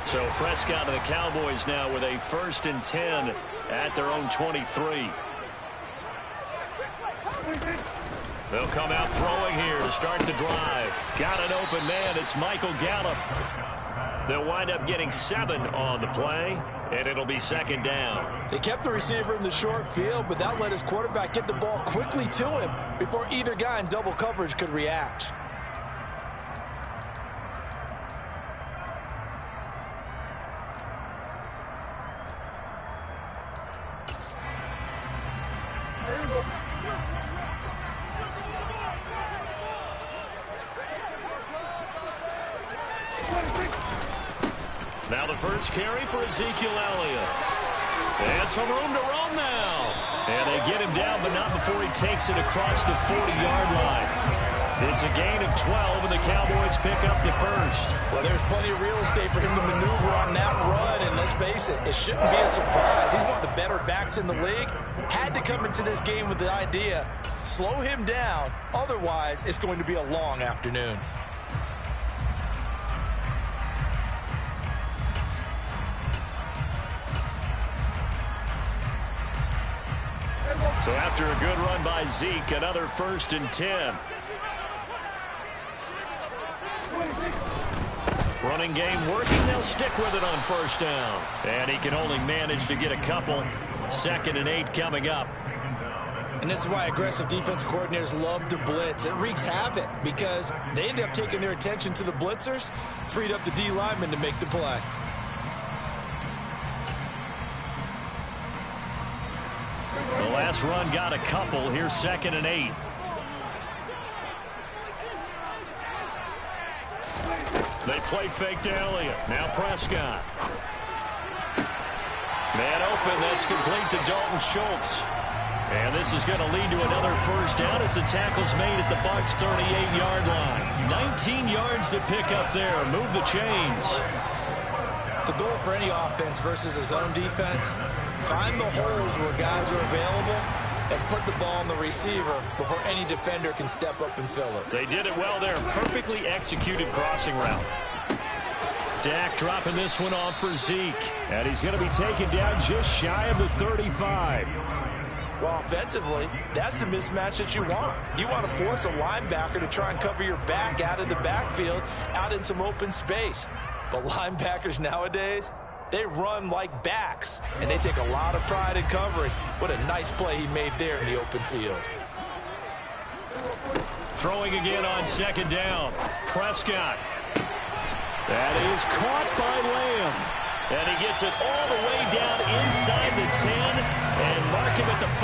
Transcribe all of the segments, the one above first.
So Prescott and the Cowboys now with a 1st and 10 at their own 23. They'll come out throwing here to start the drive. Got an open man. It's Michael Gallup. They'll wind up getting 7 on the play, and it'll be 2nd down. They kept the receiver in the short field, but that let his quarterback get the ball quickly to him before either guy in double coverage could react. Now the first carry for Ezekiel Elliott. And some room to run now. And they get him down, but not before he takes it across the 40-yard line. It's a gain of 12, and the Cowboys pick up the first. Well, there's plenty of real estate for him to maneuver on that run, and let's face it, it shouldn't be a surprise. He's one of the better backs in the league. Had to come into this game with the idea, slow him down, otherwise it's going to be a long afternoon. So after a good run by Zeke, another 1st and 10. Running game working. They'll stick with it on 1st down. And he can only manage to get a couple. 2nd and 8 coming up. And this is why aggressive defense coordinators love to blitz. It wreaks havoc because they end up taking their attention to the blitzers, freed up the D lineman to make the play. The last run got a couple. Here's 2nd and 8. They play fake to Elliott. Now Prescott. Man open. That's complete to Dalton Schultz. And this is going to lead to another 1st down as the tackle's made at the Bucs' 38-yard line. 19 yards to pick up there. Move the chains. The goal for any offense versus a zone defense, find the holes where guys are available and put the ball on the receiver before any defender can step up and fill it. They did it well there. Perfectly executed crossing route. Dak dropping this one off for Zeke. And he's going to be taken down just shy of the 35. Well, offensively, that's the mismatch that you want. You want to force a linebacker to try and cover your back out of the backfield, out in some open space. But linebackers nowadays, they run like backs, and they take a lot of pride in covering. What a nice play he made there in the open field. Throwing again on 2nd down. Prescott. That is caught by Lamb. And he gets it all the way down inside the 10 and mark him at the 5.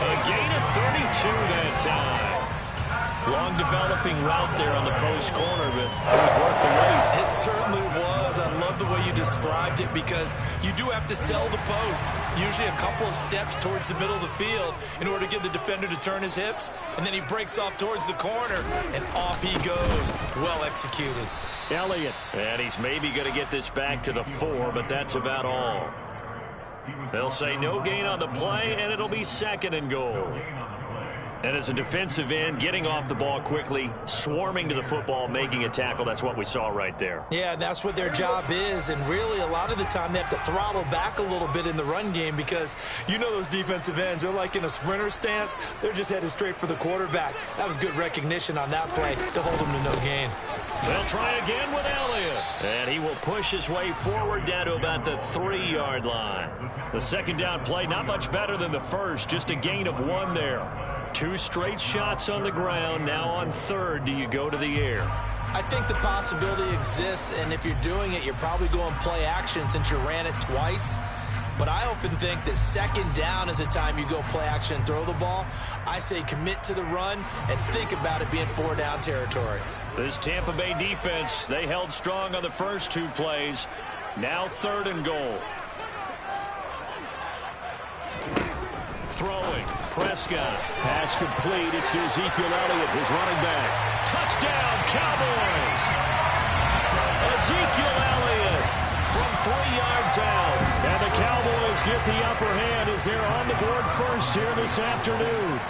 A gain of 32 that time. Long developing route there on the post corner, but it was worth the wait. It certainly was. I love the way you described it because you do have to sell the post. Usually a couple of steps towards the middle of the field in order to get the defender to turn his hips. And then he breaks off towards the corner, and off he goes. Well executed. Elliott. And he's maybe going to get this back to the 4, but that's about all. They'll say no gain on the play, and it'll be 2nd and goal. And as a defensive end, getting off the ball quickly, swarming to the football, making a tackle, that's what we saw right there. Yeah, that's what their job is. And really, a lot of the time, they have to throttle back a little bit in the run game because you know those defensive ends, they're like in a sprinter stance. They're just headed straight for the quarterback. That was good recognition on that play to hold them to no gain. They'll try again with Elliott. And he will push his way forward down to about the 3-yard line. The 2nd down play, not much better than the first, just a gain of 1 there. 2 straight shots on the ground. Now on 3rd, do you go to the air? I think the possibility exists, and if you're doing it, you're probably going play action since you ran it twice. But I often think that 2nd down is the time you go play action and throw the ball. I say commit to the run and think about it being 4-down territory. This Tampa Bay defense, they held strong on the first 2 plays. Now 3rd and goal. Throwing. Prescott. Pass complete. It's to Ezekiel Elliott, his running back. Touchdown, Cowboys! Ezekiel Elliott from 3 yards out. And the Cowboys get the upper hand as they're on the board first here this afternoon.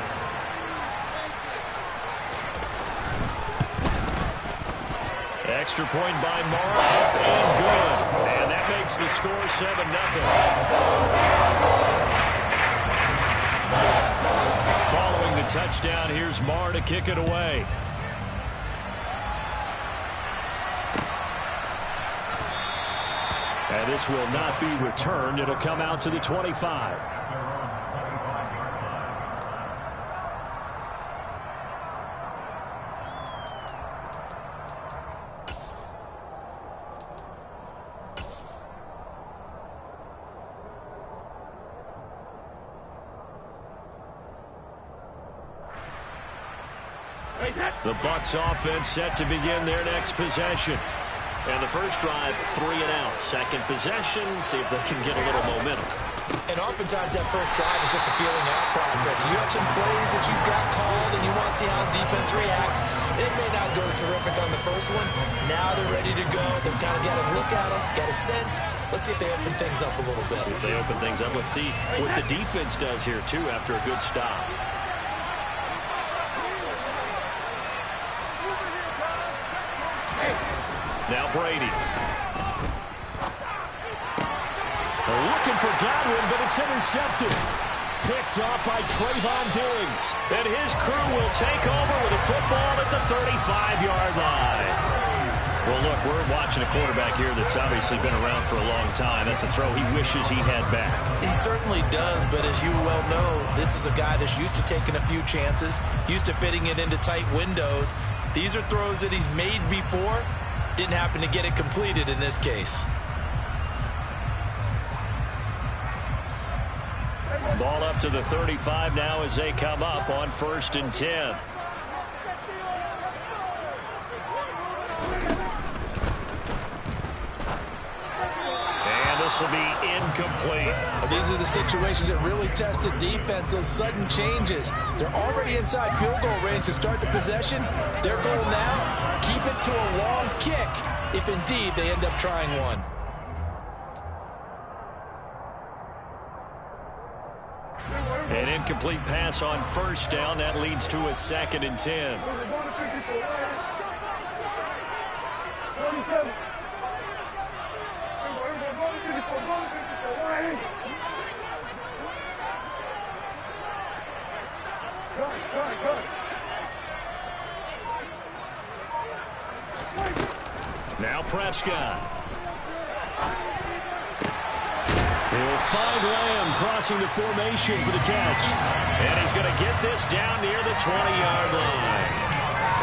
Extra point by Mara, up and good. And that makes the score 7-0. Following the touchdown, here's Mara to kick it away. And this will not be returned. It'll come out to the 25. The Bucs offense set to begin their next possession. And the first drive, 3 and out. Second possession, see if they can get a little momentum. And oftentimes that first drive is just a feeling out process. You have some plays that you've got called and you want to see how the defense reacts. It may not go terrific on the first one. Now they're ready to go. They've kind of got to look at them, got a sense. Let's see if they open things up a little bit. See if they open things up. Let's see what the defense does here, too, after a good stop. Now Brady. Looking for Godwin, but it's intercepted. Picked off by Trayvon Diggs. And his crew will take over with a football at the 35-yard line. Well, look, we're watching a quarterback here that's obviously been around for a long time. That's a throw he wishes he had back. He certainly does, but as you well know, this is a guy that's used to taking a few chances, used to fitting it into tight windows. These are throws that he's made before. Didn't happen to get it completed in this case. Ball up to the 35 now as they come up on 1st and 10. And this will be incomplete. These are the situations that really test the defense, those sudden changes. They're already inside field goal range to start the possession. Their goal now, keep it to a long kick if indeed they end up trying one. An incomplete pass on 1st down. That leads to a 2nd and 10. Now Prescott. He'll find Lamb crossing the formation for the catch. And he's going to get this down near the 20-yard line.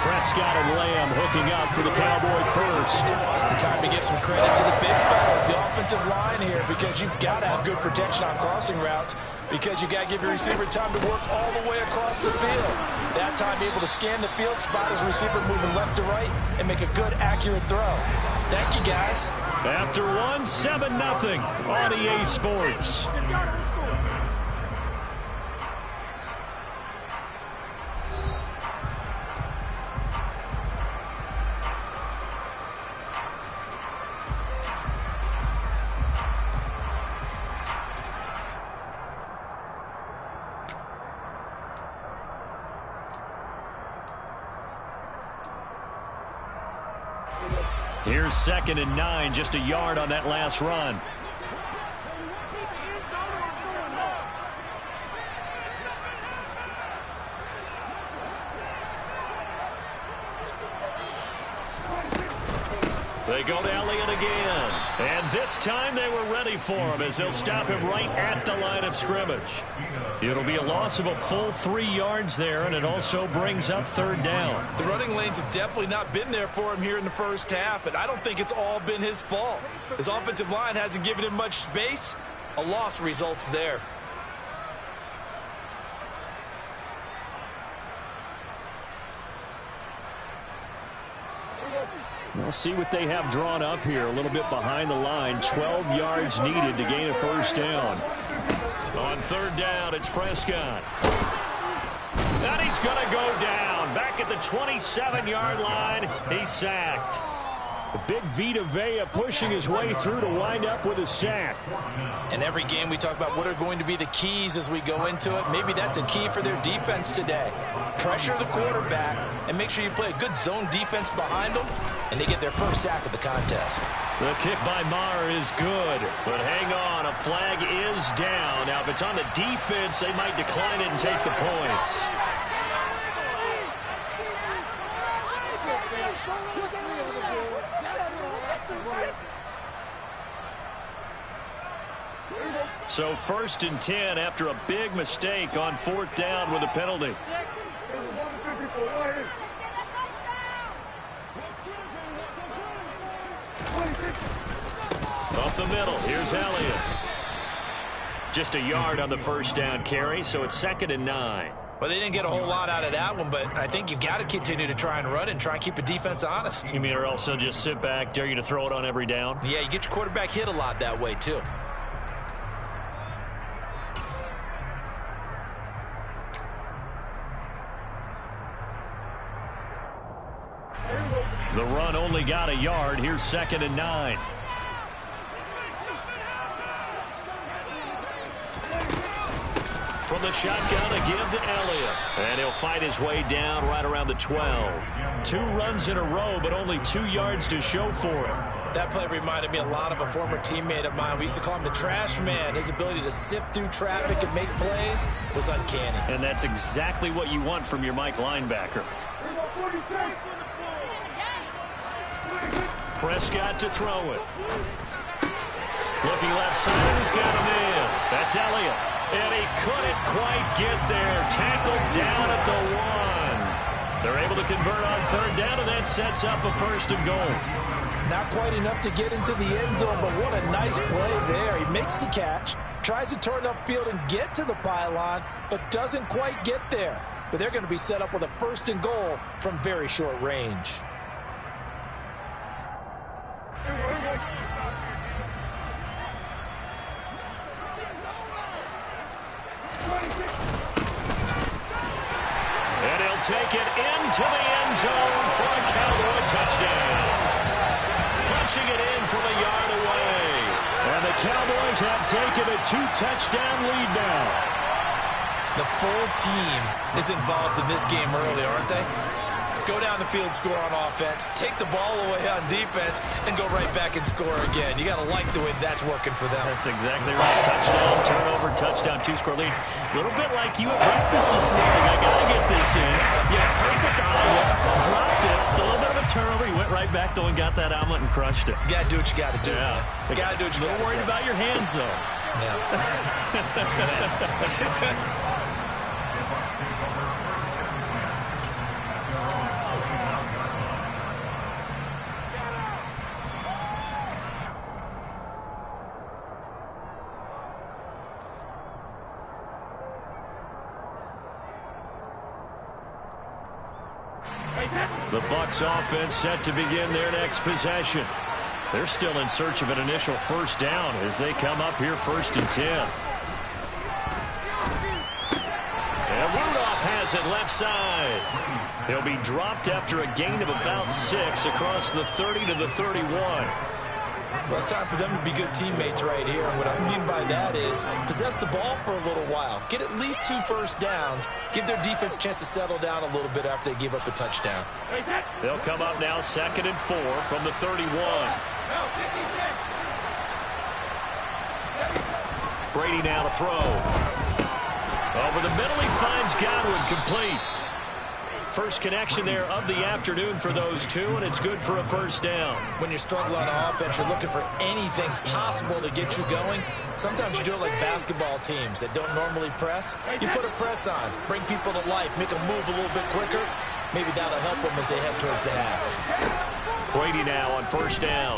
Prescott and Lamb hooking up for the Cowboy first. Time to give some credit to the big fellas, the offensive line here, because you've got to have good protection on crossing routes, because you've got to give your receiver time to work all the way across the field. That time able to scan the field, spot his receiver moving left to right, and make a good, accurate throw. Thank you, guys. After one, 7-0 on EA Sports. Here's 2nd and 9, just a yard on that last run. They go to Elliott again. And this time they were ready for him as they'll stop him right at the line of scrimmage. It'll be a loss of a full 3 yards there, and it also brings up 3rd down. The running lanes have definitely not been there for him here in the first half, and I don't think it's all been his fault. His offensive line hasn't given him much space. A loss results there. We'll see what they have drawn up here. A little bit behind the line. 12 yards needed to gain a 1st down. On 3rd down, it's Prescott. And he's going to go down. Back at the 27-yard line, he's sacked. The big Vita Vea pushing his way through to wind up with a sack. In every game we talk about what are going to be the keys as we go into it. Maybe that's a key for their defense today. Pressure the quarterback and make sure you play a good zone defense behind them, and they get their first sack of the contest. The kick by Maher is good, but hang on, a flag is down. Now, if it's on the defense, they might decline it and take the points. So 1st and 10 after a big mistake on 4th down with a penalty. Up the middle, here's Elliott. Just a yard on the 1st down carry, so it's 2nd and 9. Well, they didn't get a whole lot out of that one, but I think you've got to continue to try and run and try and keep the defense honest. You mean, or else they'll just sit back, dare you to throw it on every down? Yeah, you get your quarterback hit a lot that way, too. The run only got a yard. Here's 2nd and 9. From the shotgun, a give to Elliott. And he'll fight his way down right around the 12. 2 runs in a row, but only 2 yards to show for it. That play reminded me a lot of a former teammate of mine. We used to call him the trash man. His ability to sift through traffic and make plays was uncanny. And that's exactly what you want from your Mike linebacker. Prescott to throw it. Looking left side, he's got him in. That's Elliott. And he couldn't quite get there. Tackled down at the 1. They're able to convert on 3rd down, and that sets up a 1st and goal. Not quite enough to get into the end zone, but what a nice play there. He makes the catch, tries to turn upfield and get to the pylon, but doesn't quite get there. But they're going to be set up with a 1st and goal from very short range. And he'll take it into the end zone for a Cowboy touchdown. Punching it in from a yard away. And the Cowboys have taken a 2-touchdown lead now. The full team is involved in this game early, aren't they? Go down the field, score on offense, take the ball away on defense, and go right back and score again. You got to like the way that's working for them. That's exactly right. Touchdown, turnover, touchdown, 2-score lead. A little bit like you at breakfast this morning. I got to get this in. Yeah, perfect omelet. Dropped it. So a little bit of a turnover. You went right back, though, and got that omelet and crushed it. You got to do what you got to do. Yeah. You got to do what you got to do. A little worried about your hands, though. Yeah. The Bucs offense set to begin their next possession. They're still in search of an initial 1st down as they come up here 1st and 10. And Rudolph has it left side. He'll be dropped after a gain of about 6 across the 30 to the 31. Well, it's time for them to be good teammates right here. And what I mean by that is possess the ball for a little while. Get at least 2 first downs. Give their defense a chance to settle down a little bit after they give up a touchdown. They'll come up now 2nd and 4 from the 31. Brady now to throw. Over the middle, he finds Godwin, complete. First connection there of the afternoon for those two, and it's good for a 1st down. When you're struggling on offense, you're looking for anything possible to get you going. Sometimes you do it like basketball teams that don't normally press. You put a press on, bring people to life, make them move a little bit quicker. Maybe that'll help them as they head towards the half. Brady now on 1st down.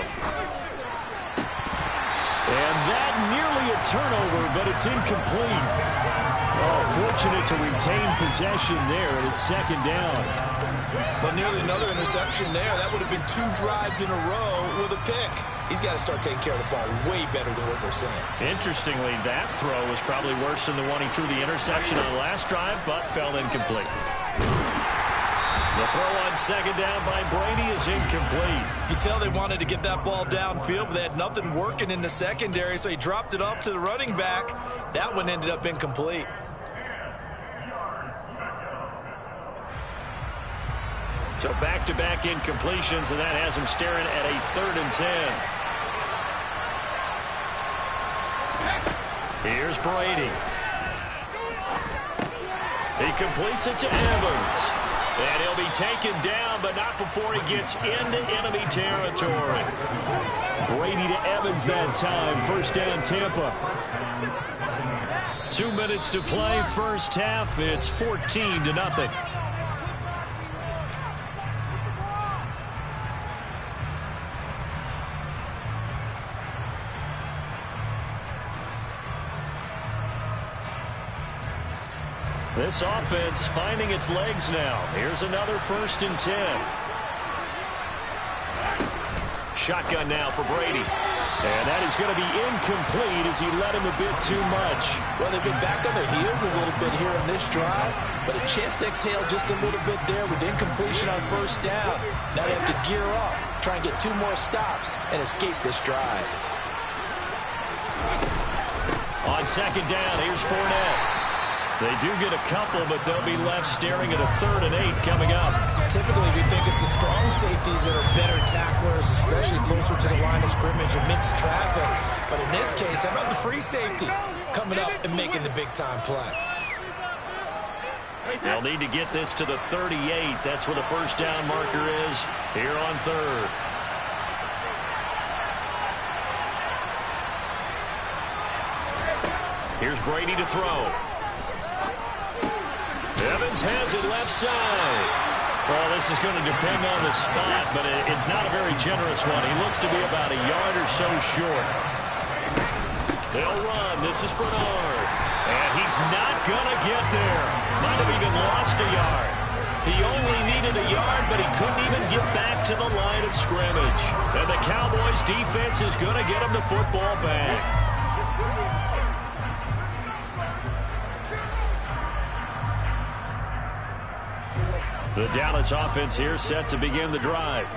And that nearly a turnover, but it's incomplete. Oh, fortunate to retain possession there, and it's 2nd down. Well, nearly another interception there. That would have been 2 drives in a row with a pick. He's got to start taking care of the ball way better than what we're seeing. Interestingly, that throw was probably worse than the one he threw the interception on the last drive, but fell incomplete. The The throw on second down by Brady is incomplete. You can tell they wanted to get that ball downfield, but they had nothing working in the secondary, so he dropped it off to the running back. That one ended up incomplete. So back-to-back incompletions, and that has him staring at a 3rd and 10. Here's Brady. He completes it to Evans. And he'll be taken down, but not before he gets into enemy territory. Brady to Evans that time. First down, Tampa. 2 minutes to play, first half. It's 14-0. This offense finding its legs now. Here's another 1st and 10. Shotgun now for Brady. And that is going to be incomplete as he led him a bit too much. Well, they've been back on their heels a little bit here on this drive, but a chance to exhale just a little bit there with incompletion on first down. Now they have to gear up, try and get 2 more stops, and escape this drive. On second down, here's Fournette. They do get a couple, but they'll be left staring at a 3rd and 8 coming up. Typically, we think it's the strong safeties that are better tacklers, especially closer to the line of scrimmage amidst traffic. But in this case, how about the free safety coming up and making the big-time play? They'll need to get this to the 38. That's where the first down marker is here on 3rd. Here's Brady to throw. Evans has it left side. Well, this is going to depend on the spot, but it's not a very generous one. He looks to be about a yard or so short. They'll run. This is Bernard. And he's not going to get there. Might have even lost a yard. He only needed a yard, but he couldn't even get back to the line of scrimmage. And the Cowboys defense is going to get him the football back. The Dallas offense here set to begin the drive.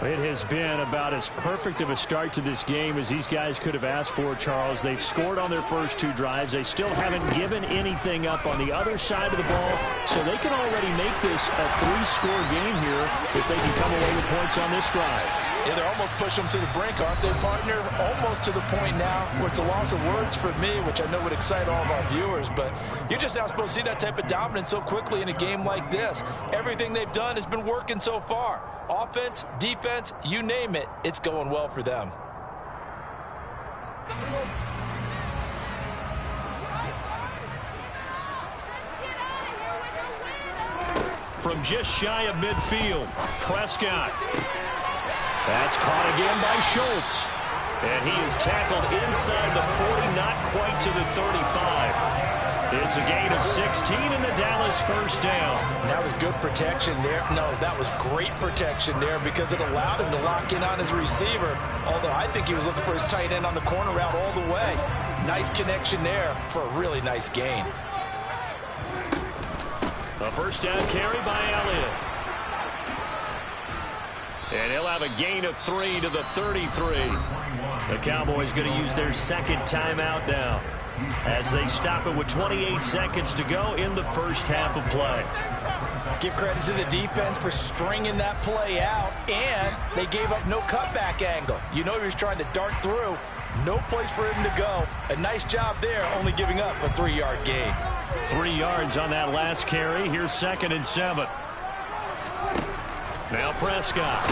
It has been about as perfect of a start to this game as these guys could have asked for, Charles. They've scored on their first 2 drives. They still haven't given anything up on the other side of the ball, so they can already make this a 3-score game here if they can come away with points on this drive. Yeah, they're almost pushing them to the brink, aren't they, partner? Almost to the point now where it's a loss of words for me, which I know would excite all of our viewers, but you're just not supposed to see that type of dominance so quickly in a game like this. Everything they've done has been working so far. Offense, defense, you name it, it's going well for them. From just shy of midfield, Prescott. That's caught again by Schultz. And he is tackled inside the 40, not quite to the 35. It's a gain of 16 and the Dallas first down. That was good protection there. No, that was great protection there because it allowed him to lock in on his receiver. Although I think he was looking for his tight end on the corner route all the way. Nice connection there for a really nice gain. A first down carry by Elliott. And he'll have a gain of 3 to the 33. The Cowboys going to use their second timeout now as they stop it with 28 seconds to go in the first half of play. Give credit to the defense for stringing that play out, and they gave up no cutback angle. You know he was trying to dart through. No place for him to go. A nice job there, only giving up a 3-yard gain. 3 yards on that last carry. Here's 2nd and 7. Now Prescott.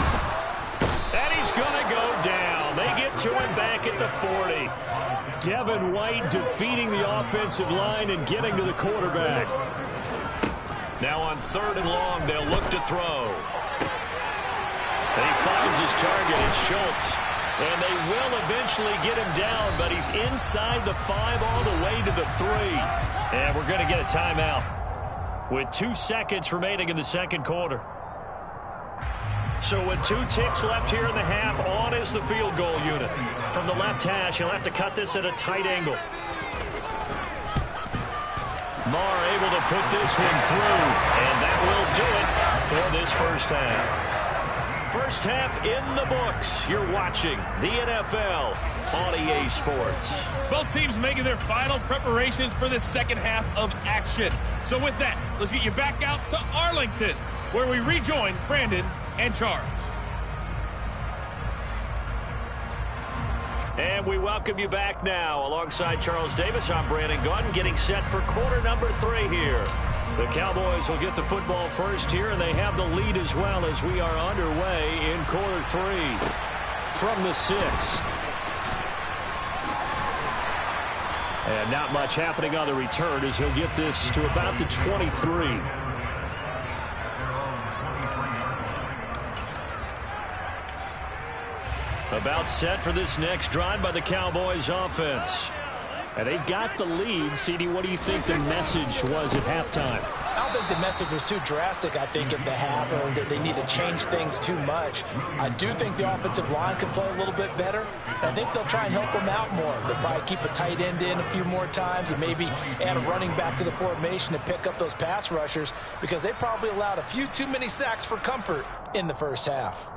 And he's going to go down. They get to him back at the 40. Devin White defeating the offensive line and getting to the quarterback. Now on 3rd and long, they'll look to throw. And he finds his target. It's Schultz. And they will eventually get him down, but he's inside the 5 all the way to the 3. And we're going to get a timeout with 2 seconds remaining in the second quarter. So with 2 ticks left here in the half, on is the field goal unit. From the left hash, he'll have to cut this at a tight angle. Marr able to put this one through, and that will do it for this first half. First half in the books. You're watching the NFL on EA Sports. Both teams making their final preparations for the second half of action. So with that, let's get you back out to Arlington, where we rejoin Brandon and Charles. And we welcome you back now. Alongside Charles Davis, I'm Brandon Gaudin, getting set for quarter number 3 here. The Cowboys will get the football first here, and they have the lead as well as we are underway in quarter 3 from the 6. And not much happening on the return as he'll get this to about the 23. About set for this next drive by the Cowboys offense. And they've got the lead. CD, what do you think the message was at halftime? I don't think the message was too drastic, I think, at the half, or that they need to change things too much. I do think the offensive line can play a little bit better. I think they'll try and help them out more. They'll probably keep a tight end in a few more times and maybe add a running back to the formation to pick up those pass rushers, because they probably allowed a few too many sacks for comfort in the first half.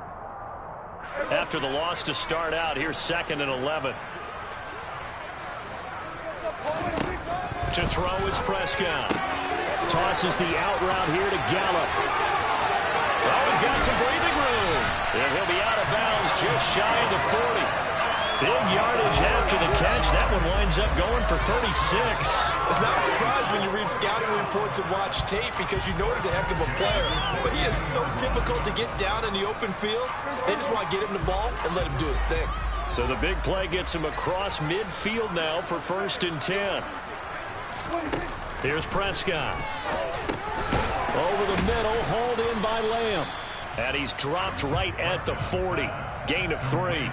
After the loss to start out, here's 2nd and 11. To throw is Prescott. Tosses the out route here to Gallup. Oh, he's got some breathing room. And he'll be out of bounds just shy of the 40. Big yardage after the catch. That one winds up going for 36. It's not a surprise when you read scouting reports and watch tape, because you know he's a heck of a player. But he is so difficult to get down in the open field. They just want to get him the ball and let him do his thing. So the big play gets him across midfield now for 1st and 10. Here's Prescott. Over the middle, hauled in by Lamb. And he's dropped right at the 40. Gain of 3.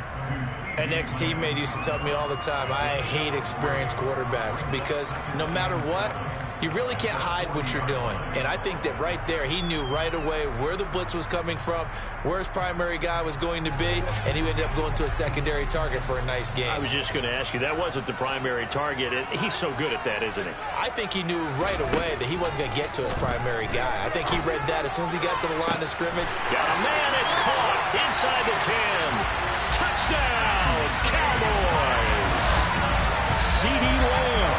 An ex-teammate used to tell me all the time, I hate experienced quarterbacks, because no matter what, you really can't hide what you're doing. And I think that right there, he knew right away where the blitz was coming from, where his primary guy was going to be, and he ended up going to a secondary target for a nice game. I was just going to ask you, that wasn't the primary target. He's so good at that, isn't he? I think he knew right away that he wasn't going to get to his primary guy. I think he read that as soon as he got to the line of scrimmage. Got a man, it's caught inside the 10. Touchdown, Cowboys! CeeDee Lamb,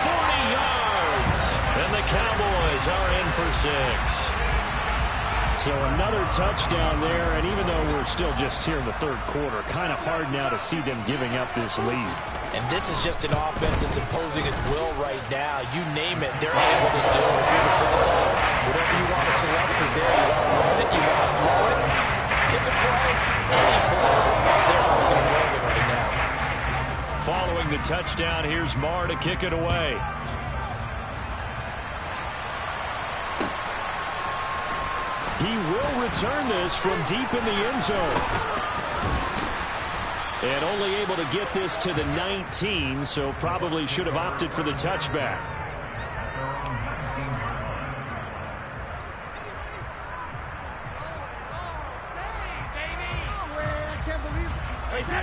40 yards, and the Cowboys are in for 6. So another touchdown there, and even though we're still just here in the 3rd quarter, kind of hard now to see them giving up this lead. And this is just an offense that's imposing its will right now. You name it, they're able to do it. If you're the play caller, whatever you want to select is there. You want to run it, you want to throw it, kick a play, any play. They're working it over right now. Following the touchdown, here's Marr to kick it away. He will return this from deep in the end zone. And only able to get this to the 19, so probably should have opted for the touchback.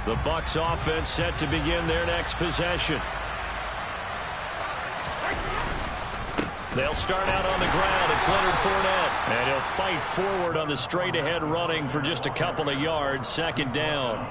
The Bucs offense set to begin their next possession. They'll start out on the ground. It's Leonard Fournette. And he'll fight forward on the straight-ahead running for just a couple of yards. 2nd down.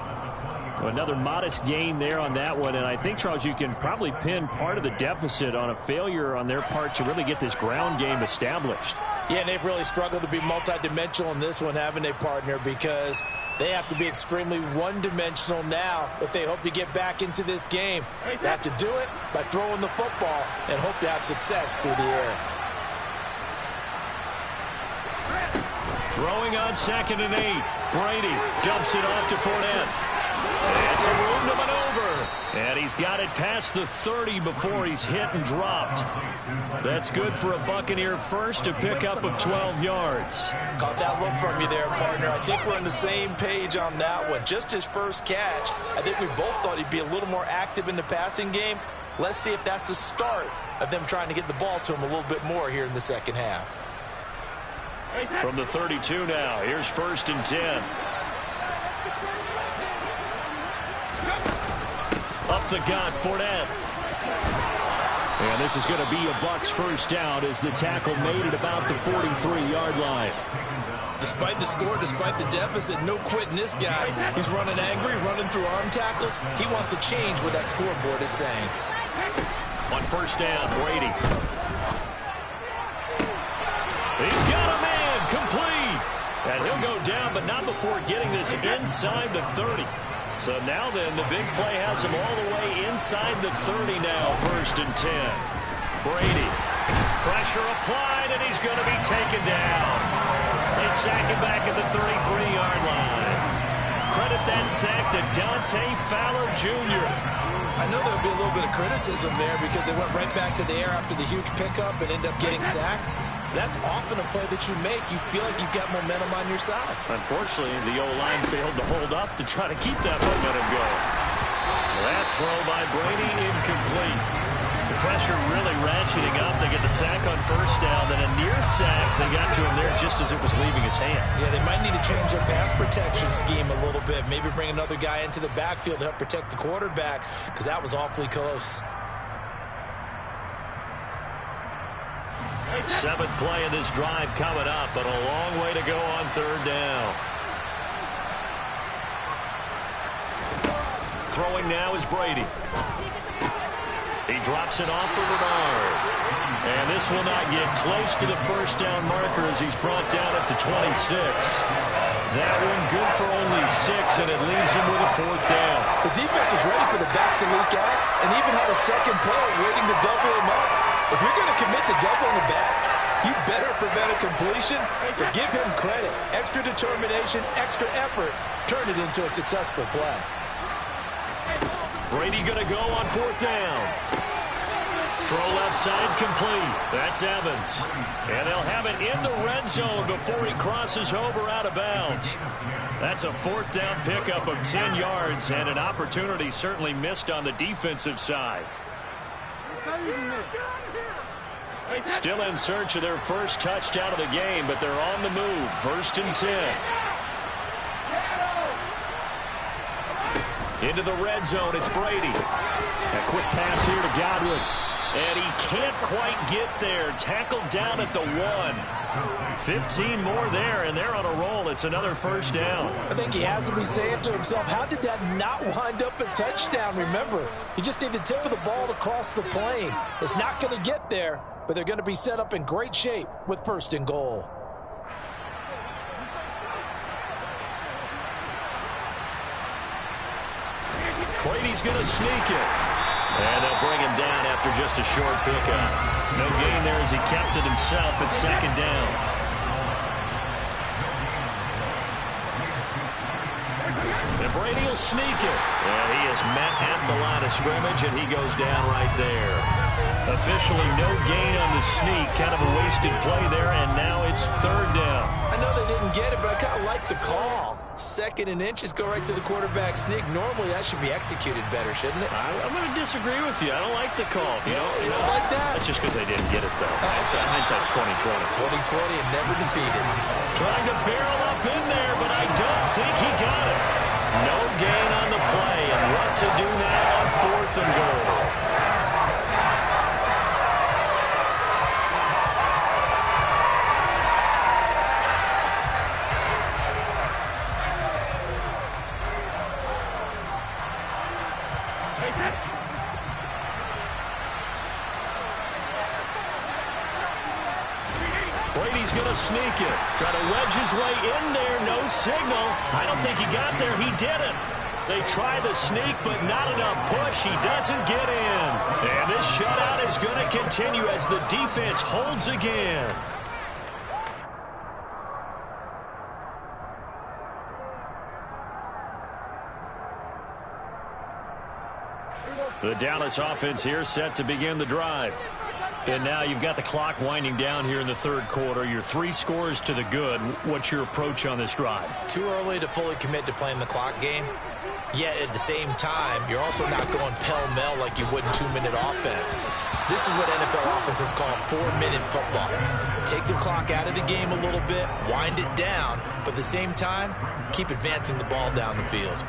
Another modest gain there on that one. And I think, Charles, you can probably pin part of the deficit on a failure on their part to really get this ground game established. Yeah, and they've really struggled to be multidimensional in this one, haven't they, partner? Because they have to be extremely one-dimensional now if they hope to get back into this game. They have to do it by throwing the football and hope to have success through the air. Throwing on 2nd and 8. Brady dumps it off to Fournette. And some room to maneuver. And he's got it past the 30 before he's hit and dropped. That's good for a Buccaneer first, a pickup of 12 yards. Caught that look from you there, partner. I think we're on the same page on that one. Just his first catch. I think we both thought he'd be a little more active in the passing game. Let's see if that's the start of them trying to get the ball to him a little bit more here in the second half. From the 32 now, here's 1st and 10. Up the gut, Fournette. And this is going to be a Bucs first down as the tackle made at about the 43-yard line. Despite the score, despite the deficit, no quitting this guy. He's running angry, running through arm tackles. He wants to change what that scoreboard is saying. On first down, Brady. He's got a man, complete. And he'll go down, but not before getting this inside the 30. So now then, the big play has him all the way inside the 30 now, 1st and 10. Brady. Pressure applied, and he's going to be taken down. They sack him back at the 33-yard line. Credit that sack to Dante Fowler Jr. I know there'll be a little bit of criticism there because they went right back to the air after the huge pickup and ended up getting sacked. That's often a play that you make. You feel like you've got momentum on your side. Unfortunately, the O-line failed to hold up to try to keep that momentum going. That throw by Brady incomplete. The pressure really ratcheting up. They get the sack on first down, then a near sack. They got to him there just as it was leaving his hand. Yeah, they might need to change their pass protection scheme a little bit. Maybe bring another guy into the backfield to help protect the quarterback because that was awfully close. 7th play of this drive coming up, but a long way to go on 3rd down. Throwing now is Brady. He drops it off for Bernard. And this will not get close to the first down marker as he's brought down at the 26. That one good for only 6, and it leaves him with a 4th down. The defense was ready for the back to leak out and even had a second player waiting to double him up. If you're going to commit to doubling the back, you better prevent a completion, but give him credit. Extra determination, extra effort, turn it into a successful play. Brady going to go on 4th down. Throw left side complete. That's Evans. And they'll have it in the red zone before he crosses over out of bounds. That's a 4th down pickup of 10 yards and an opportunity certainly missed on the defensive side. Still in search of their first touchdown of the game, but they're on the move. 1st and 10. Into the red zone, it's Brady. A quick pass here to Godwin. And he can't quite get there. Tackled down at the 1. 15 more there, and they're on a roll. It's another 1st down. I think he has to be saying to himself, how did that not wind up a touchdown? Remember, he just need the tip of the ball to cross the plane. It's not going to get there, but they're going to be set up in great shape with 1st and goal. Brady's going to sneak it. And they'll bring him down after just a short pickup. No gain there as he kept it himself at 2nd down. And Brady will sneak it. And he is met at the line of scrimmage, and he goes down right there. Officially no gain on the sneak. Kind of a wasted play there, and now it's 3rd down. I know they didn't get it, but I kind of like the call. 2nd and inches, go right to the quarterback sneak. Normally, that should be executed better, shouldn't it? I'm going to disagree with you. I don't like the call. You don't like that? That's just because they didn't get it, though. Hindsight's 2020. 2020 and never defeated. Trying to barrel up in there, but I don't think he got it. No gain on the play, and what to do now on 4th and goal. Brady's going to sneak it. Try to wedge his way in there. No signal. I don't think he got there. He didn't. They try the sneak, but not enough push. He doesn't get in. And this shutout is going to continue as the defense holds again. The Dallas offense here set to begin the drive. And now you've got the clock winding down here in the 3rd quarter. You're 3 scores to the good. What's your approach on this drive? Too early to fully commit to playing the clock game. Yet at the same time, you're also not going pell-mell like you would in 2-minute offense. This is what NFL offenses call 4-minute football. Take the clock out of the game a little bit, wind it down, but at the same time, keep advancing the ball down the field.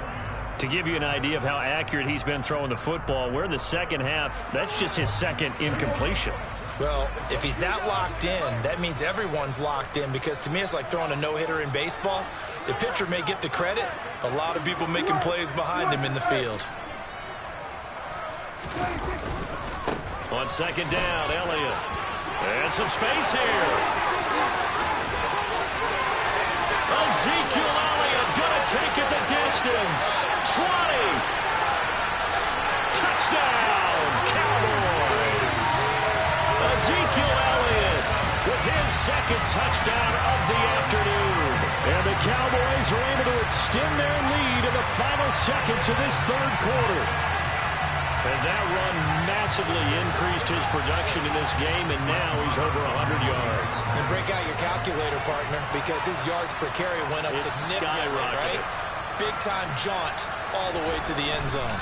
To give you an idea of how accurate he's been throwing the football, we're in the second half. That's just his second incompletion. Well, if he's that locked in, that means everyone's locked in, because to me it's like throwing a no-hitter in baseball. The pitcher may get the credit. A lot of people making plays behind him in the field. On second down, Elliott. And some space here. Ezekiel Elliott going to take it the distance. 20. Touchdown, Cowboys. Ezekiel Elliott with his second touchdown of the afternoon. And the Cowboys are able to extend their lead in the final seconds of this third quarter. And that run massively increased his production in this game, and now he's over 100 yards. And break out your calculator, partner, because his yards per carry went up significantly, right? Big-time jaunt all the way to the end zone.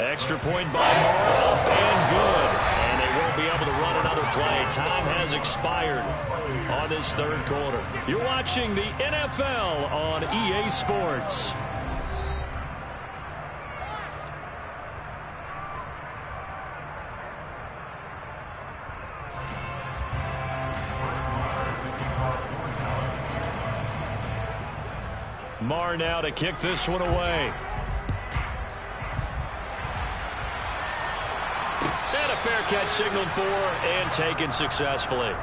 Extra point by Moore, up and good. And they won't be able to run another play. Time has expired on this third quarter. You're watching the NFL on EA Sports. Marr now to kick this one away. And a fair catch signaled for and taken successfully.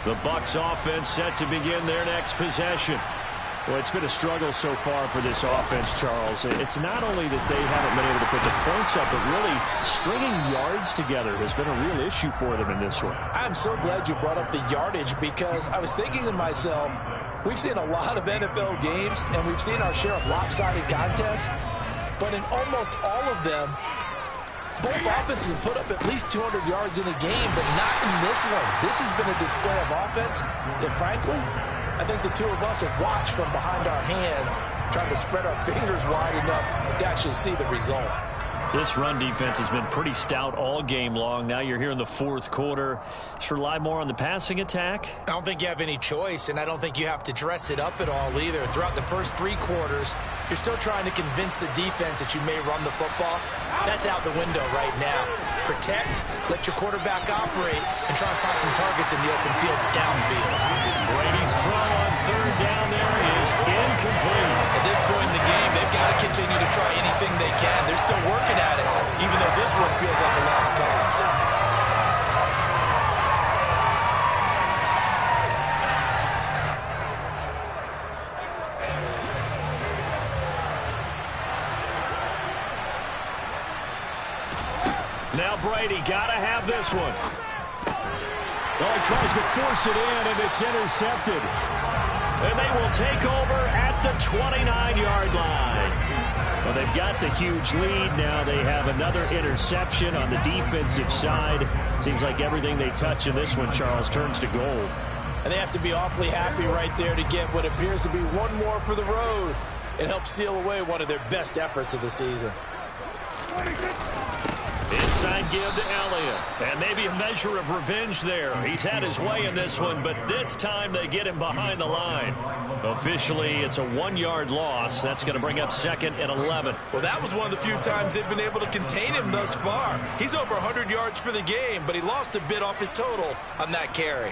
The Bucs offense set to begin their next possession. Well, it's been a struggle so far for this offense, Charles. It's not only that they haven't been able to put the points up, but really stringing yards together has been a real issue for them in this one. I'm so glad you brought up the yardage, because I was thinking to myself, we've seen a lot of NFL games, and we've seen our share of lopsided contests, but in almost all of them, both offenses have put up at least 200 yards in a game, but not in this one. This has been a display of offense that, frankly, I think the two of us have watched from behind our hands, trying to spread our fingers wide enough to actually see the result. This run defense has been pretty stout all game long. Now you're here in the fourth quarter. Should rely more on the passing attack? I don't think you have any choice, and I don't think you have to dress it up at all either. Throughout the first three quarters, you're still trying to convince the defense that you may run the football. That's out the window right now. Protect, let your quarterback operate, and try and find some targets in the open field downfield. Brady's throw on third down there is incomplete. At this point in the game, they've got to continue to try anything they can. They're still working at it, even though this one feels like a lost cause. Now Brady got to have this one. Well, he tries to force it in, and it's intercepted. And they will take over at the 29-yard line. Well, they've got the huge lead. Now they have another interception on the defensive side. Seems like everything they touch in this one, Charles, turns to gold. And they have to be awfully happy right there to get what appears to be one more for the road. It helps seal away one of their best efforts of the season. Inside give to Elliott. And maybe a measure of revenge there. He's had his way in this one, but this time they get him behind the line. Officially, it's a 1-yard loss. That's going to bring up 2nd and 11. Well, that was one of the few times they've been able to contain him thus far. He's over 100 yards for the game, but he lost a bit off his total on that carry.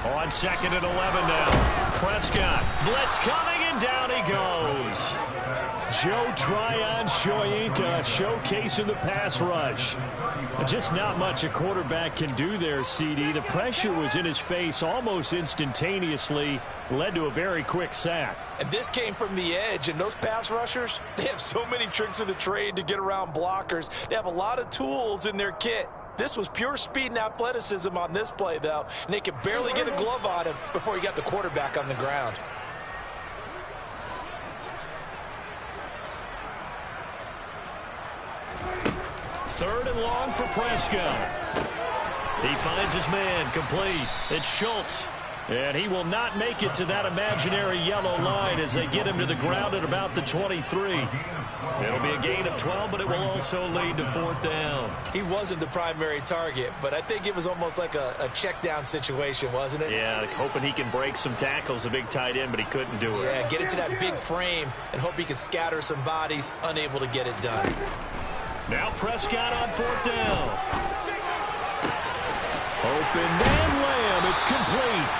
On 2nd and 11 now. Prescott. Blitz coming, and down he goes. Joe Tryon-Shoyinka showcasing the pass rush. Just not much a quarterback can do there, CD. The pressure was in his face almost instantaneously, led to a very quick sack. And this came from the edge, and those pass rushers, they have so many tricks of the trade to get around blockers. They have a lot of tools in their kit. This was pure speed and athleticism on this play, though, and they could barely get a glove on him before he got the quarterback on the ground. Third and long for Prescott. He finds his man, complete. It's Schultz. And he will not make it to that imaginary yellow line as they get him to the ground at about the 23. It'll be a gain of 12, but it will also lead to fourth down. He wasn't the primary target, but I think it was almost like a check down situation, wasn't it? Yeah, hoping he can break some tackles, a big tight end, but he couldn't do it. Yeah, get into that big frame and hope he can scatter some bodies, unable to get it done. Now Prescott on fourth down. Open man, Lamb. It's complete.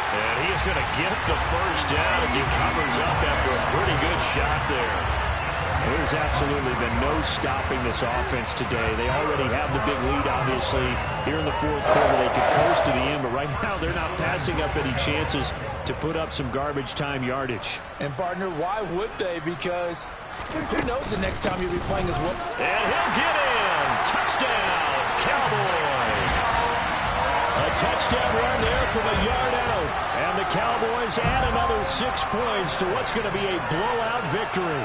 And he is going to get the first down as he covers up after a pretty good shot there. There's absolutely been no stopping this offense today. They already have the big lead, obviously. Here in the fourth quarter, they could coast to the end, but right now they're not passing up any chances to put up some garbage time yardage. And, partner, why would they? Because who knows the next time you'll be playing as well. And he'll get in. Touchdown, Cowboys. A touchdown run there from a yard out. And the Cowboys add another 6 points to what's going to be a blowout victory.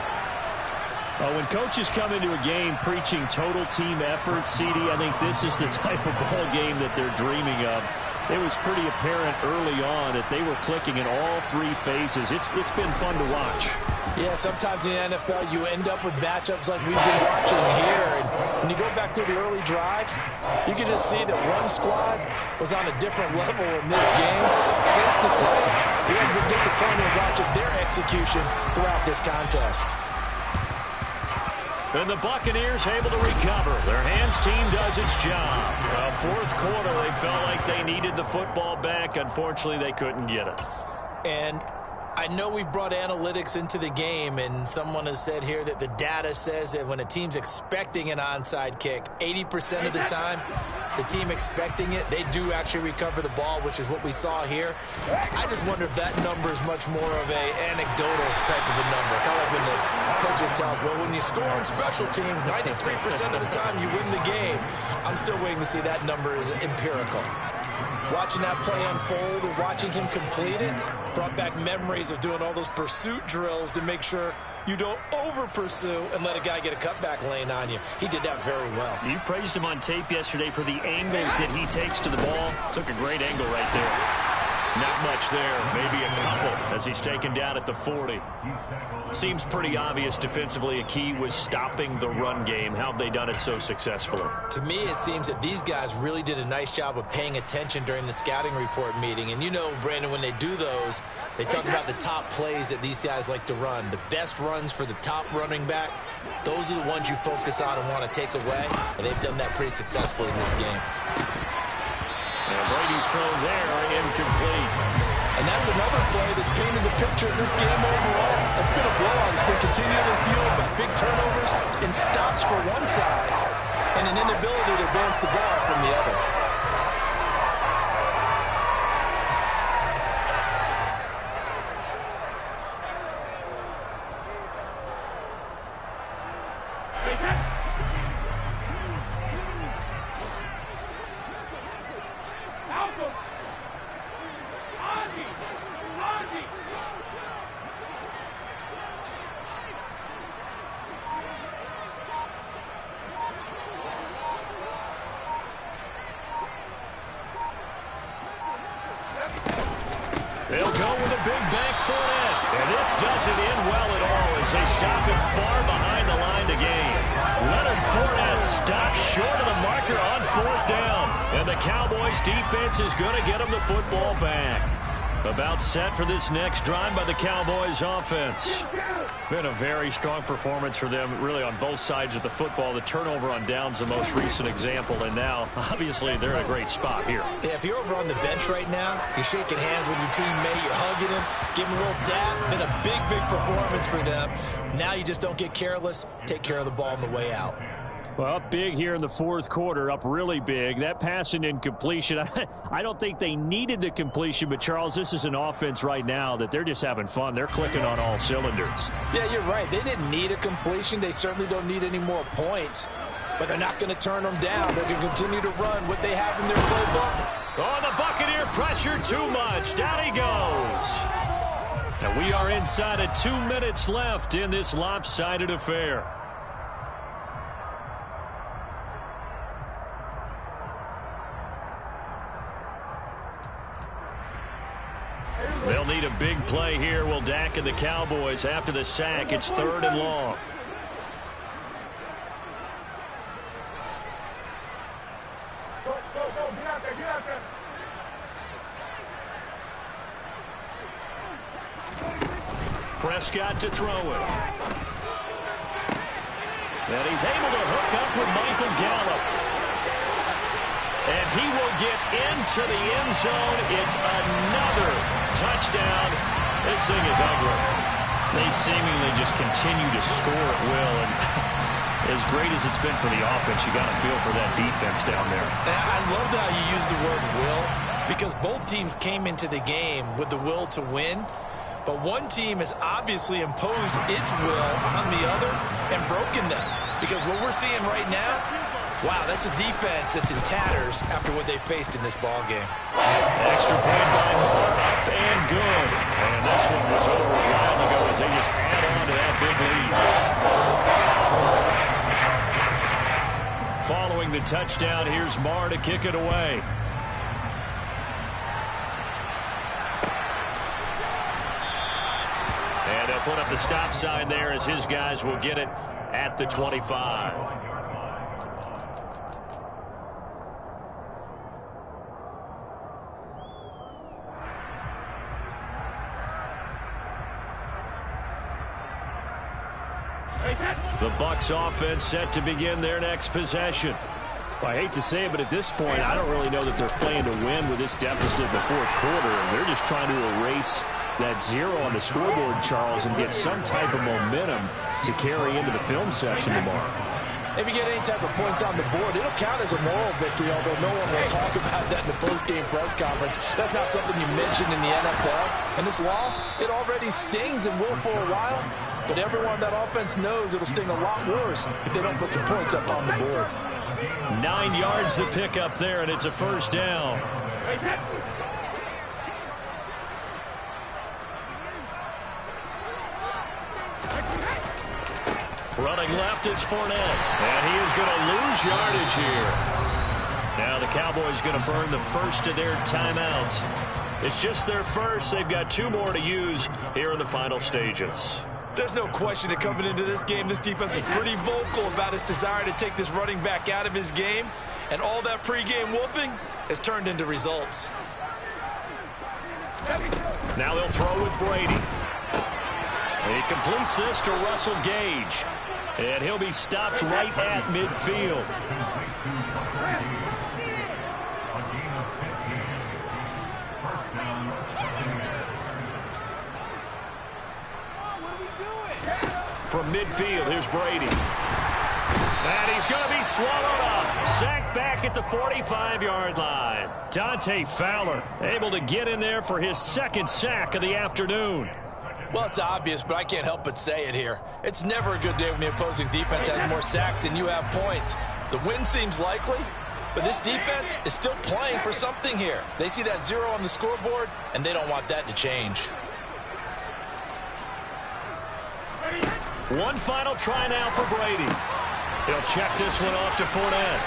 Well, when coaches come into a game preaching total team effort, CD, I think this is the type of ball game that they're dreaming of. It was pretty apparent early on that they were clicking in all three phases. It's been fun to watch. Yeah, sometimes in the NFL you end up with matchups like we've been watching here. And when you go back through the early drives, you can just see that one squad was on a different level in this game. Safe to say, we have been disappointed watching their execution throughout this contest. And the Buccaneers able to recover. Their hands team does its job. Fourth quarter, they felt like they needed the football back. Unfortunately, they couldn't get it. And I know we've brought analytics into the game, and someone has said here that the data says that when a team's expecting an onside kick, 80% of the time, the team expecting it, they do actually recover the ball, which is what we saw here. I just wonder if that number is much more of an anecdotal type of a number. Kind of like when the coaches tell us, well, when you score on special teams, 93% of the time you win the game. I'm still waiting to see that number is empirical. Watching that play unfold and watching him complete it brought back memories of doing all those pursuit drills to make sure you don't over-pursue and let a guy get a cutback lane on you. He did that very well. You praised him on tape yesterday for the angles that he takes to the ball. Took a great angle right there. Not much there, maybe a couple as he's taken down at the 40. Seems pretty obvious defensively a key was stopping the run game. How have they done it so successfully? To me, it seems that these guys really did a nice job of paying attention during the scouting report meeting. And you know, Brandon, when they do those, they talk about the top plays that these guys like to run. The best runs for the top running back, those are the ones you focus on and want to take away. And they've done that pretty successfully in this game. And Brady's throw there, incomplete. And that's another play that's painted the picture of this game overall. It's been a blowout. It's been continually fueled by big turnovers and stops for one side and an inability to advance the ball from the other. They'll go with a big bank Fournette. And this doesn't end well at all as they stop him far behind the line to gain. Leonard Fournette stops short of the marker on fourth down. And the Cowboys defense is going to get him the football back. About set for this next drive by the Cowboys offense. Been a very strong performance for them, really, on both sides of the football. The turnover on downs, the most recent example, and now, obviously, they're in a great spot here. Yeah, if you're over on the bench right now, you're shaking hands with your teammate, you're hugging him, giving him a little dap. Been a big, big performance for them. Now you just don't get careless. Take care of the ball on the way out. Well, up big here in the fourth quarter, up really big. That passing incompletion, I don't think they needed the completion, but, Charles, this is an offense right now that they're just having fun. They're clicking on all cylinders. Yeah, you're right. They didn't need a completion. They certainly don't need any more points, but they're not going to turn them down. They're going to continue to run what they have in their playbook. Oh, the Buccaneer pressure too much. Down he goes. And we are inside of 2 minutes left in this lopsided affair. They'll need a big play here. Will Dak and the Cowboys after the sack. It's 3rd and long. Prescott to throw it. And he's able to hook up with Michael Gallup. And he will get into the end zone. It's another touchdown. This thing is ugly. They seemingly just continue to score at will. And as great as it's been for the offense, you got to feel for that defense down there. And I love how you use the word will, because both teams came into the game with the will to win. But one team has obviously imposed its will on the other and broken them. Because what we're seeing right now, wow, that's a defense that's in tatters after what they faced in this ball game. Extra point by Moore, up and good. And this one was over a while ago as they just add on to that big lead. Following the touchdown, here's Marr to kick it away. And they'll put up the stop sign there as his guys will get it at the 25. The Bucs offense set to begin their next possession. Well, I hate to say it, but at this point, I don't really know that they're playing to win with this deficit in the 4th quarter. They're just trying to erase that 0 on the scoreboard, Charles, and get some type of momentum to carry into the film session tomorrow. If you get any type of points on the board, it'll count as a moral victory, although no one will talk about that in the post-game press conference. That's not something you mention in the NFL. And this loss, it already stings and will for a while. But everyone on that offense knows it'll sting a lot worse if they don't put some points up on the board. 9 yards to pick up there, and it's a 1st down. Running left, it's Fournette. And he is going to lose yardage here. Now the Cowboys going to burn the first of their timeouts. It's just their first. They've got 2 more to use here in the final stages. There's no question that coming into this game, this defense was pretty vocal about its desire to take this running back out of his game. And all that pregame wolfing has turned into results. Now they'll throw with Brady. He completes this to Russell Gage. And he'll be stopped right at midfield. From midfield, here's Brady. And he's going to be swallowed up. Sacked back at the 45-yard line. Dante Fowler able to get in there for his 2nd sack of the afternoon. Well, it's obvious, but I can't help but say it here. It's never a good day when the opposing defense has more sacks than you have points. The win seems likely, but this defense is still playing for something here. They see that 0 on the scoreboard, and they don't want that to change. One final try now for Brady. He'll check this one off to Fournette.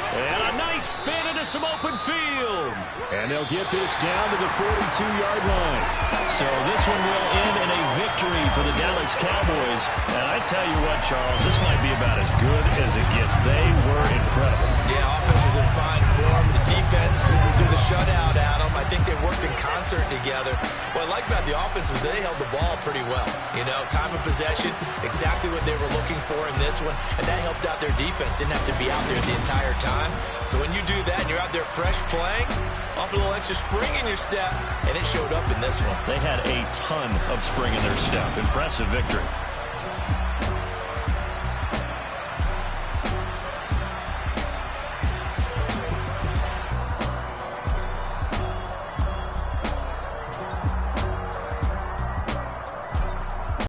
And a nice spin into some open field. And they'll get this down to the 42-yard line. So this one will end in a victory for the Dallas Cowboys. And I tell you what, Charles, this might be about as good as it gets. They were incredible. Yeah, offense was in fine form. The defense threw the shutout at them. I think they worked in concert together. What I like about the offense was they held the ball pretty well. You know, time of possession, exactly what they were looking for in this one. And that helped out their defense. Didn't have to be out there the entire time. So when you do that and you're out there fresh playing, off a little extra spring in your step, and it showed up in this one. They had a ton of spring in their step. Impressive victory.